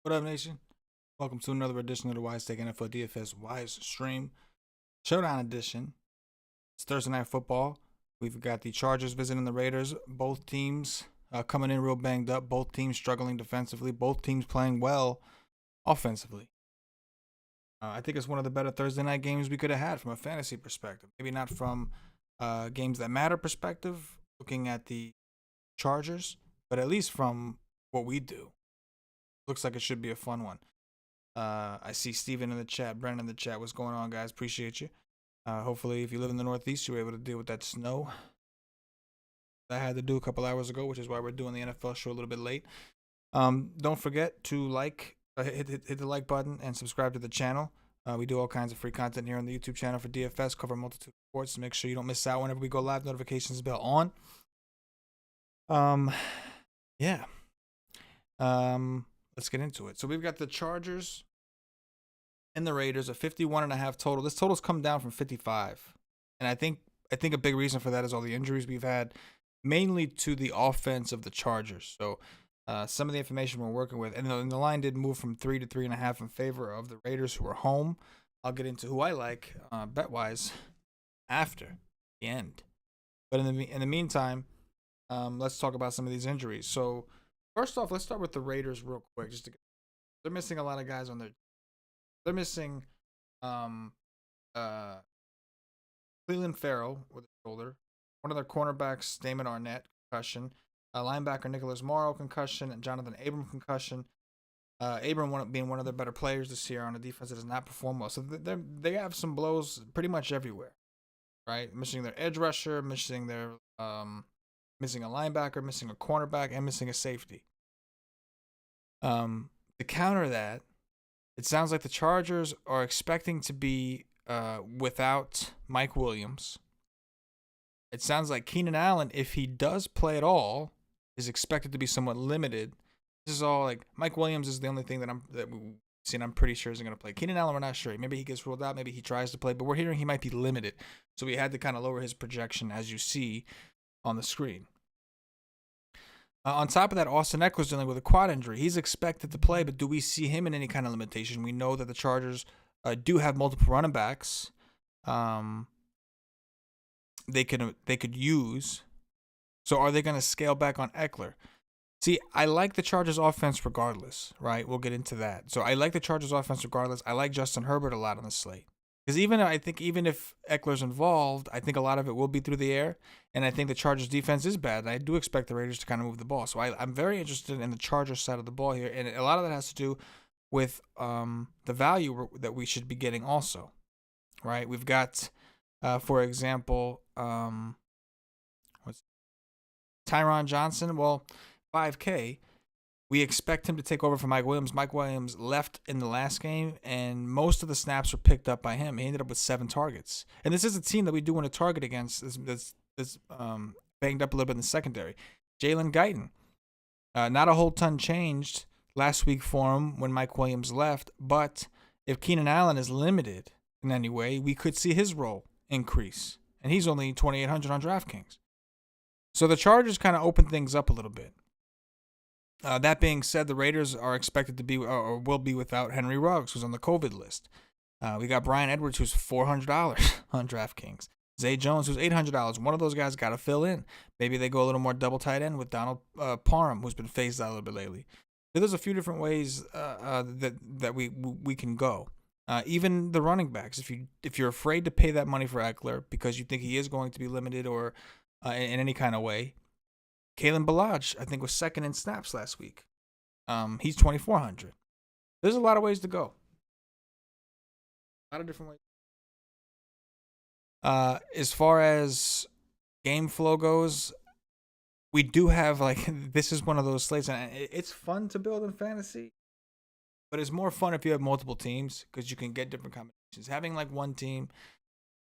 What up, Nation? Welcome to another edition of the WiseTake NFL DFS Wise Stream Showdown Edition. It's Thursday Night Football. We've got the Chargers visiting the Raiders. Both teams coming in real banged up. Both teams struggling defensively. Both teams playing well offensively. I think it's one of the better Thursday night games we could have had from a fantasy perspective. Maybe not from games that matter perspective, looking at the Chargers, but at least from what we do. Looks like it should be a fun one. I see Steven in the chat, Brennan in the chat. What's going on, guys? Appreciate you. Hopefully, if you live in the Northeast, you're able to deal with that snow that I had to do a couple hours ago, which is why we're doing the NFL show a little bit late. Don't forget to hit the like button and subscribe to the channel. We do all kinds of free content here on the YouTube channel for DFS, cover a multitude of sports to make sure you don't miss out whenever we go live. Notifications bell on. Let's get into it. So we've got the Chargers and the Raiders, a 51.5 total. This total's come down from 55. And I think a big reason for that is all the injuries we've had, mainly to the offense of the Chargers. So some of the information we're working with, and the line did move from 3 to 3.5 in favor of the Raiders, who are home. I'll get into who I like bet-wise after the end. But in the meantime, let's talk about some of these injuries. So first off, let's start with the Raiders real quick. They're missing a lot of guys on their. They're missing Cleveland Farrell with a shoulder. One of their cornerbacks, Damon Arnett, concussion. Linebacker Nicholas Morrow, concussion, and Jonathan Abram, concussion. Abram being one of their better players this year on a defense that does not perform well. So they have some blows pretty much everywhere, right? Missing their edge rusher, missing their missing a linebacker, missing a cornerback, and missing a safety. To counter that, it sounds like the Chargers are expecting to be without Mike Williams. It sounds like Keenan Allen, if he does play at all, is expected to be somewhat limited. This is all like Mike Williams is the only thing I'm pretty sure isn't going to play. Keenan Allen, we're not sure. Maybe he gets ruled out. Maybe he tries to play, but we're hearing he might be limited. So we had to kind of lower his projection, as you see on the screen. On top of that, Austin Eckler's dealing with a quad injury. He's expected to play, but do we see him in any kind of limitation? We know that the Chargers do have multiple running backs they could use. So are they going to scale back on Eckler? See, I like the Chargers offense regardless, right? We'll get into that. So I like the Chargers offense regardless. I like Justin Herbert a lot on the slate. Because even if Eckler's involved, I think a lot of it will be through the air. And I think the Chargers defense is bad. And I do expect the Raiders to kind of move the ball. So I'm very interested in the Chargers side of the ball here. And a lot of that has to do with the value that we should be getting also, right? We've got, for example, Tyron Johnson. Well, 5K. We expect him to take over for Mike Williams. Mike Williams left in the last game, and most of the snaps were picked up by him. He ended up with 7 targets. And this is a team that we do want to target against that's banged up a little bit in the secondary. Jalen Guyton. Not a whole ton changed last week for him when Mike Williams left, but if Keenan Allen is limited in any way, we could see his role increase. And he's only 2,800 on DraftKings. So the Chargers kind of open things up a little bit. That being said, the Raiders are expected to be or will be without Henry Ruggs, who's on the COVID list. We got Brian Edwards, who's $400 on DraftKings. Zay Jones, who's $800. One of those guys got to fill in. Maybe they go a little more double tight end with Donald Parham, who's been phased out a little bit lately. So there's a few different ways that we can go. Even the running backs, if you're afraid to pay that money for Eckler because you think he is going to be limited or in any kind of way. Kalen Ballage, I think, was second in snaps last week. He's 2,400. There's a lot of ways to go. A lot of different ways. As far as game flow goes, we do have, this is one of those slates, and it's fun to build in fantasy, but it's more fun if you have multiple teams because you can get different combinations. Having one team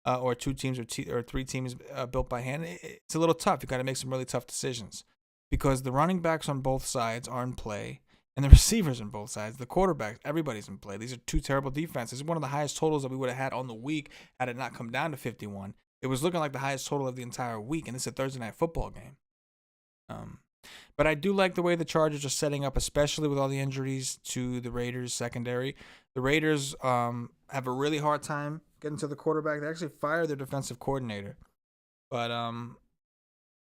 or 2 teams or 3 teams built by hand, it's a little tough. You got to make some really tough decisions because the running backs on both sides are in play and the receivers on both sides, the quarterbacks, everybody's in play. These are 2 terrible defenses. It's one of the highest totals that we would have had on the week had it not come down to 51. It was looking like the highest total of the entire week, and this is a Thursday night football game. But I do like the way the Chargers are setting up, especially with all the injuries to the Raiders secondary. The Raiders have a really hard time getting to the quarterback. They actually fired their defensive coordinator. But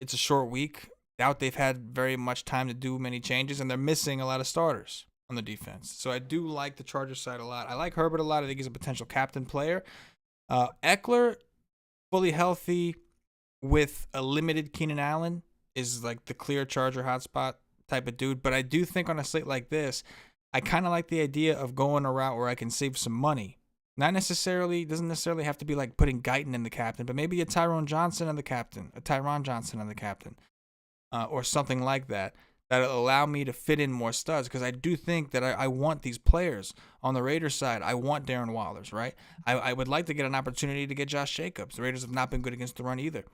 it's a short week. Doubt they've had very much time to do many changes, and they're missing a lot of starters on the defense. So I do like the Chargers side a lot. I like Herbert a lot. I think he's a potential captain player. Eckler, fully healthy with a limited Keenan Allen, is like the clear Charger hotspot type of dude. But I do think on a slate like this, I kind of like the idea of going a route where I can save some money. Doesn't necessarily have to be like putting Guyton in the captain, but maybe a Tyron Johnson on the captain, or something like that. That'll allow me to fit in more studs, because I do think that I want these players on the Raiders side. I want Darren Wallers, right? I would like to get an opportunity to get Josh Jacobs. The Raiders have not been good against the run either.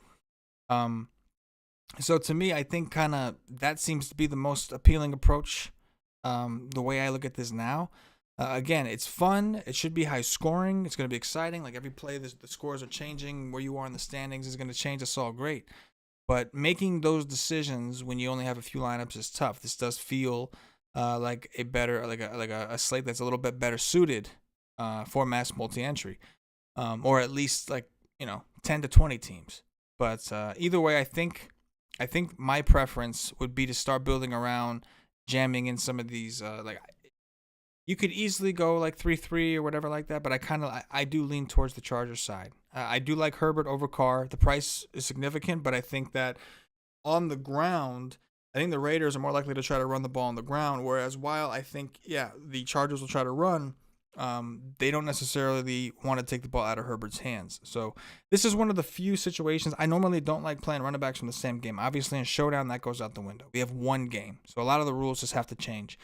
So to me, I think kind of that seems to be the most appealing approach, the way I look at this now. Again, it's fun. It should be high scoring. It's going to be exciting. Like every play, the scores are changing. Where you are in the standings is going to change. It's all great. But making those decisions when you only have a few lineups is tough. This does feel like a slate that's a little bit better suited for mass multi-entry, or at least 10 to 20 teams. But either way, I think my preference would be to start building around jamming in some of these. You could easily go like 3-3 or whatever like that, but I do lean towards the Chargers side. I do like Herbert over Carr. The price is significant, but I think that on the ground, I think the Raiders are more likely to try to run the ball on the ground, whereas while I think, the Chargers will try to run, they don't necessarily want to take the ball out of Herbert's hands. So this is one of the few situations. I normally don't like playing running backs from the same game. Obviously, in Showdown, that goes out the window. We have one game, so a lot of the rules just have to change.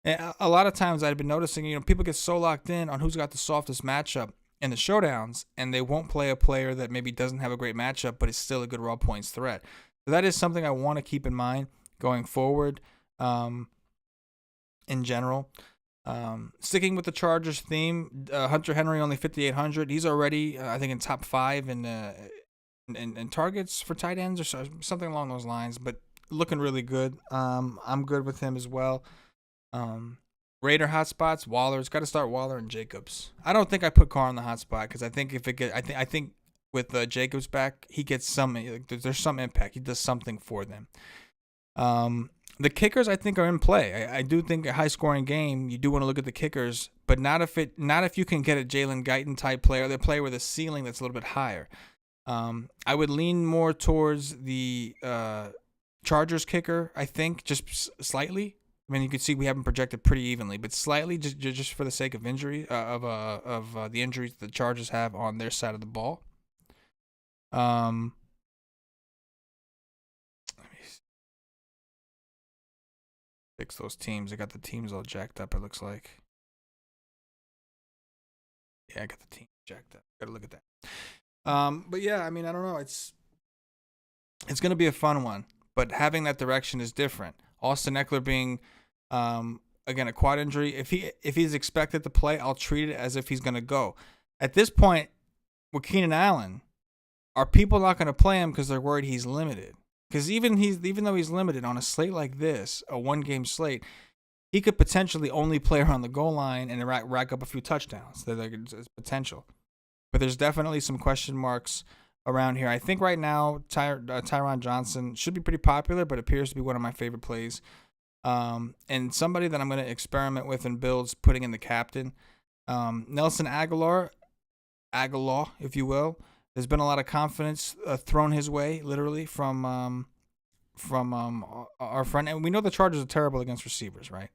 And a lot of times I've been noticing, people get so locked in on who's got the softest matchup in the showdowns, and they won't play a player that maybe doesn't have a great matchup, but is still a good raw points threat. So that is something I want to keep in mind going forward in general. Sticking with the Chargers theme, Hunter Henry only 5,800. He's already, I think, in top 5 in targets for tight ends or something along those lines, but looking really good. I'm good with him as well. Raider hotspots, Waller's got to start Waller and Jacobs. I don't think I put Carr on the hotspot because I think I think with Jacobs back, he gets some. There's some impact. He does something for them. The kickers I think are in play. I do think a high scoring game. You do want to look at the kickers, but not if you can get a Jalen Guyton type player, the player with a ceiling that's a little bit higher. I would lean more towards the Chargers kicker. I think just slightly. I mean, you can see we have them projected pretty evenly, but slightly just for the sake of injury of the injuries the Chargers have on their side of the ball. Let me fix those teams. I got the teams all jacked up. It looks like. Yeah, I got the team jacked up. Got to look at that. But yeah, I mean, I don't know. It's gonna be a fun one, but having that direction is different. Austin Eckler being again a quad injury, if he's expected to play, I'll treat it as if he's going to go. At this point with Keenan Allen, are people not going to play him because they're worried he's limited? Because even though he's limited on a slate like this, a 1-game slate, he could potentially only play around the goal line and rack up a few touchdowns. There's potential, but there's definitely some question marks around here. I think right now Tyron Johnson should be pretty popular, but appears to be one of my favorite plays. And somebody that I'm going to experiment with in builds, putting in the captain, Nelson Aguilar, if you will. There's been a lot of confidence thrown his way, literally from our friend, and we know the Chargers are terrible against receivers, right?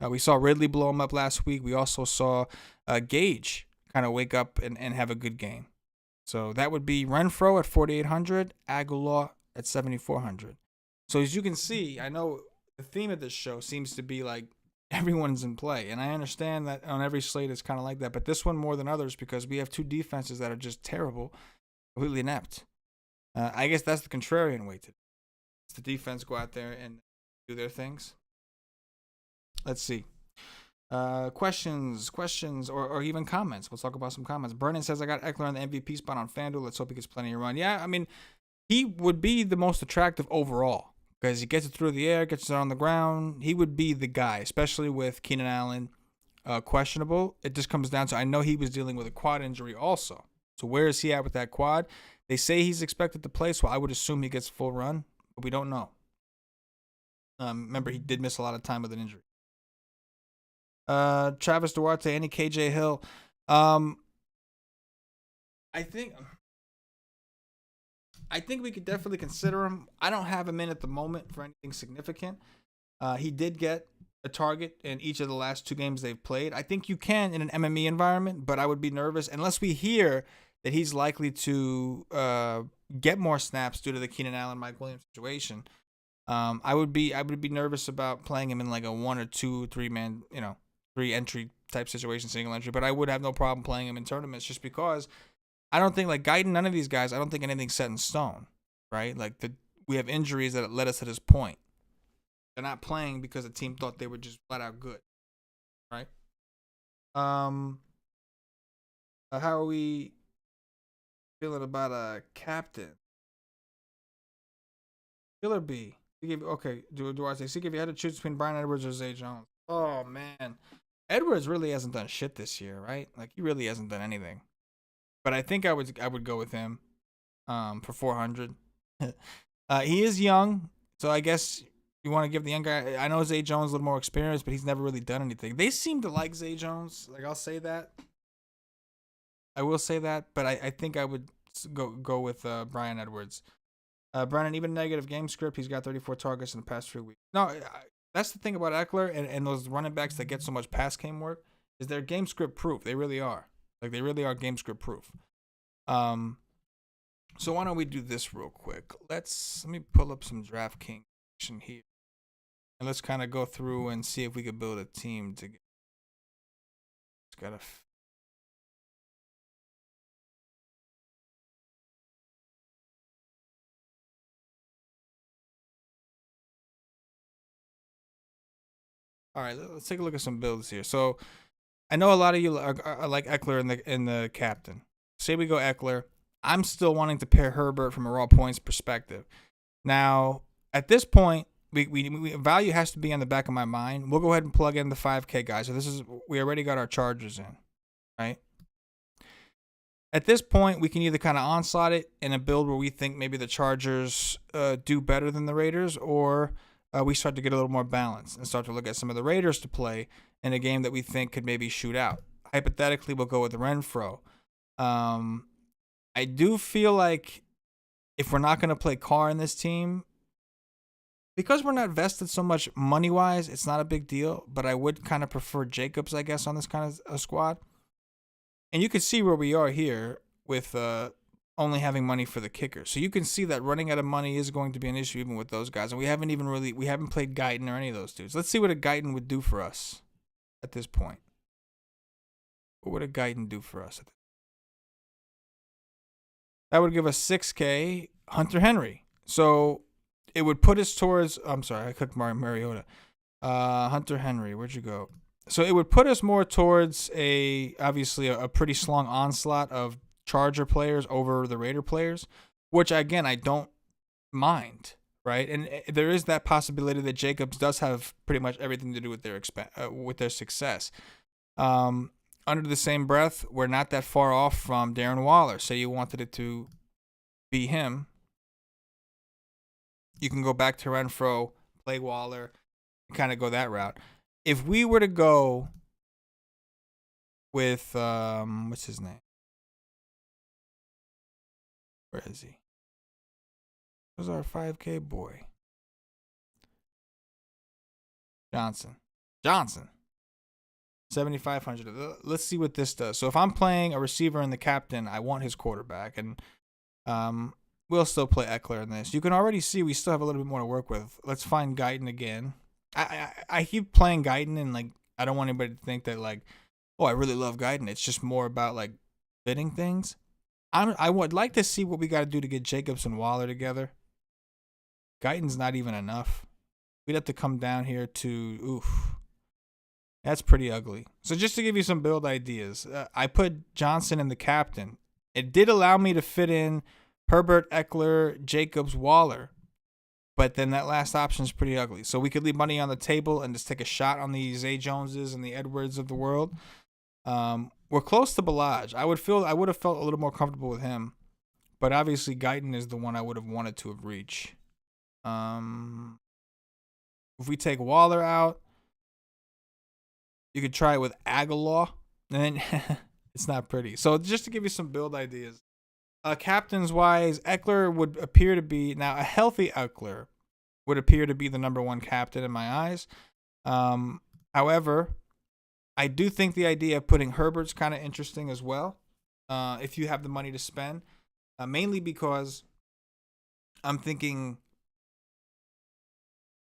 We saw Ridley blow him up last week. We also saw Gage kind of wake up and have a good game. So that would be Renfro at 4,800, Aguilar at 7,400. So as you can see, I know the theme of this show seems to be like everyone's in play. And I understand that on every slate it's kind of like that. But this one more than others because we have two defenses that are just terrible, completely inept. I guess that's the contrarian way to the defense go out there and do their things. Let's see. Questions, or even comments. We'll talk about some comments. Brennan says, I got Eckler on the MVP spot on FanDuel. Let's hope he gets plenty of run. Yeah, I mean, he would be the most attractive overall because he gets it through the air, gets it on the ground. He would be the guy, especially with Keenan Allen questionable. It just comes down to, I know he was dealing with a quad injury also. So where is he at with that quad? They say he's expected to play, so I would assume he gets full run, but we don't know. Remember, he did miss a lot of time with an injury. Travis Duarte, any KJ Hill. I think we could definitely consider him. I don't have him in at the moment for anything significant. He did get a target in each of the last 2 games they've played. I think you can in an MME environment, but I would be nervous unless we hear that he's likely to get more snaps due to the Keenan Allen, Mike Williams situation. I would be nervous about playing him in like a 1 or 2, 3-man, 3 entry type situation, single entry. But I would have no problem playing him in tournaments just because I don't think like Guyton, none of these guys, I don't think anything's set in stone, right? Like we have injuries that led us to this point. They're not playing because the team thought they were just flat out good, right? How are we feeling about a captain? Killer B. Okay, do I say, see if you had to choose between Brian Edwards or Zay Jones? Oh man, Edwards really hasn't done shit this year, right? Like he really hasn't done anything. But I think I would go with him, for 400. He is young, so I guess you want to give the young guy. I know Zay Jones a little more experienced, but he's never really done anything. They seem to like Zay Jones. Like I'll say that. I will say that, but I think I would go with Brian Edwards. Brandon, even negative game script, he's got 34 targets in the past 3 weeks. No, that's the thing about Eckler and those running backs that get so much pass game work is they're game script proof. They really are. Like they really are game script proof. So why don't we do this real quick? Let me pull up some DraftKings action here, and let's kind of go through and see if we could build a team together. It's got all right, let's take a look at some builds here. So I know a lot of you are like Eckler in the captain. Say we go Eckler. I'm still wanting to pair Herbert from a raw points perspective. Now, at this point, we value has to be on the back of my mind. We'll go ahead and plug in the 5K guys. So we already got our Chargers in, right? At this point, we can either kind of onslaught it in a build where we think maybe the Chargers do better than the Raiders, or we start to get a little more balance and start to look at some of the Raiders to play in a game that we think could maybe shoot out. Hypothetically, we'll go with Renfro. I do feel like if we're not going to play Carr in this team, because we're not vested so much money-wise, it's not a big deal, but I would kind of prefer Jacobs, I guess, on this kind of a squad. And you can see where we are here with only having money for the kicker. So you can see that running out of money is going to be an issue even with those guys. And we haven't played Guyton or any of those dudes. Let's see what a Guyton would do for us at this point. What would a Guyton do for us? That would give us 6K Hunter Henry. So it would put us towards, I'm sorry, I clicked Mariota. Hunter Henry, where'd you go? So it would put us more towards obviously a pretty strong onslaught of Charger players over the Raider players, which again, I don't mind, right? And there is that possibility that Jacobs does have pretty much everything to do with their success. Under the same breath, we're not that far off from Darren Waller. Say you wanted it to be him. You can go back to Renfro, play Waller, and kind of go that route. If we were to go with, what's his name? Where is he? Where's our 5K boy? Johnson. 7,500. Let's see what this does. So if I'm playing a receiver and the captain, I want his quarterback, and we'll still play Eckler in this. You can already see we still have a little bit more to work with. Let's find Guyton again. I keep playing Guyton, and like I don't want anybody to think that like, oh, I really love Guyton. It's just more about like fitting things. I would like to see what we got to do to get Jacobs and Waller together. Guyton's not even enough. We'd have to come down here to that's pretty ugly. So just to give you some build ideas, I put Johnson in the captain. It did allow me to fit in Herbert, Eckler, Jacobs, Waller. But then that last option is pretty ugly. So we could leave money on the table and just take a shot on the Zay Joneses and the Edwards of the world. We're close to Balaj. I would have felt a little more comfortable with him, but obviously Guyton is the one I would have wanted to have reached. If we take Waller out, you could try it with Aguilar, and then it's not pretty. So just to give you some build ideas, captains wise, Eckler would appear to be now a healthy Eckler would appear to be the number one captain in my eyes. However, I do think the idea of putting Herbert's kind of interesting as well, if you have the money to spend, mainly because I'm thinking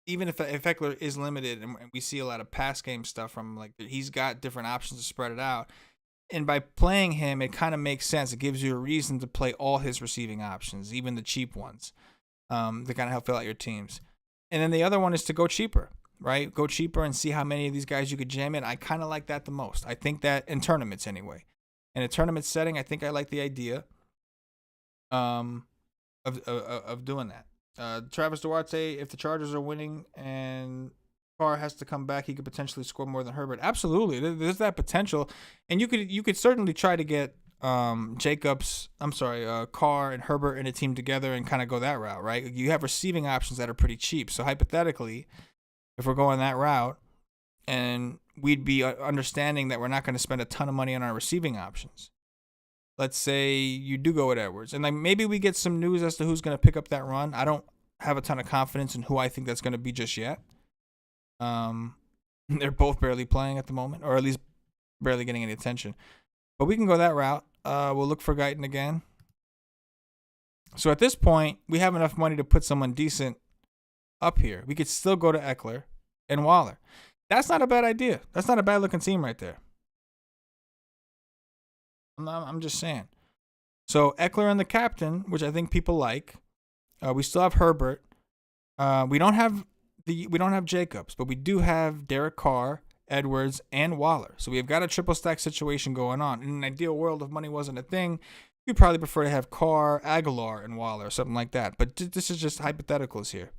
even if Eckler is limited and we see a lot of pass game stuff from like he's got different options to spread it out. And by playing him, it kind of makes sense. It gives you a reason to play all his receiving options, even the cheap ones, to kind of help fill out your teams. And then the other one is to go cheaper. Right? Go cheaper and see how many of these guys you could jam in. I kind of like that the most. I think that in tournaments anyway. In a tournament setting, I think I like the idea of doing that. Travis Duarte, if the Chargers are winning and Carr has to come back, he could potentially score more than Herbert. Absolutely. There's that potential. And you could certainly try to get Carr and Herbert in a team together and kind of go that route, right? You have receiving options that are pretty cheap. So hypothetically, if we're going that route, and we'd be understanding that we're not going to spend a ton of money on our receiving options. Let's say you do go with Edwards, and like maybe we get some news as to who's going to pick up that run. I don't have a ton of confidence in who I think that's going to be just yet. They're both barely playing at the moment, or at least barely getting any attention. But we can go that route. We'll look for Guyton again. So at this point, we have enough money to put someone decent up here. We could still go to Eckler and Waller. That's not a bad idea. That's not a bad looking team right there. I'm just saying. So Eckler and the captain, which I think people like. We still have Herbert. We don't have Jacobs, but we do have Derek Carr, Edwards, and Waller. So we've got a triple stack situation going on. In an ideal world, if money wasn't a thing, we'd probably prefer to have Carr, Aguilar, and Waller, or something like that. But this is just hypotheticals here.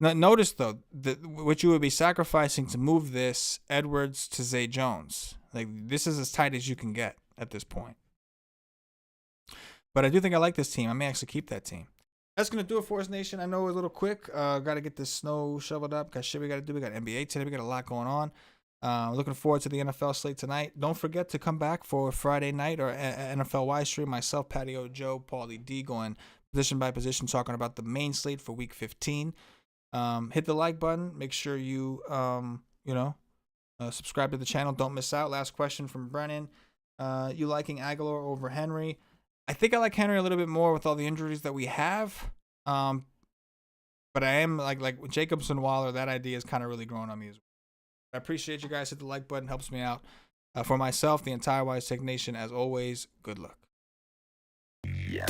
Now, notice, though, that what you would be sacrificing to move this Edwards to Zay Jones. Like, this is as tight as you can get at this point. But I do think I like this team. I may actually keep that team. That's going to do it for us, Nation. I know we're a little quick. Got to get this snow shoveled up. Got shit we got to do. We got NBA today. We got a lot going on. Looking forward to the NFL slate tonight. Don't forget to come back for Friday night or NFL Wise stream. Myself, Patio Joe, Paulie D going position by position, talking about the main slate for Week 15. Hit the like button. Make sure you subscribe to the channel. Don't miss out. Last question from Brennan. You liking Aguilar over Henry? I think I like Henry a little bit more with all the injuries that we have. But I am like with Jacobs and Waller, that idea is kind of really growing on me as well. I appreciate you guys. Hit the like button. Helps me out. For myself, the entire WiseTake Nation, as always, good luck. Yeah.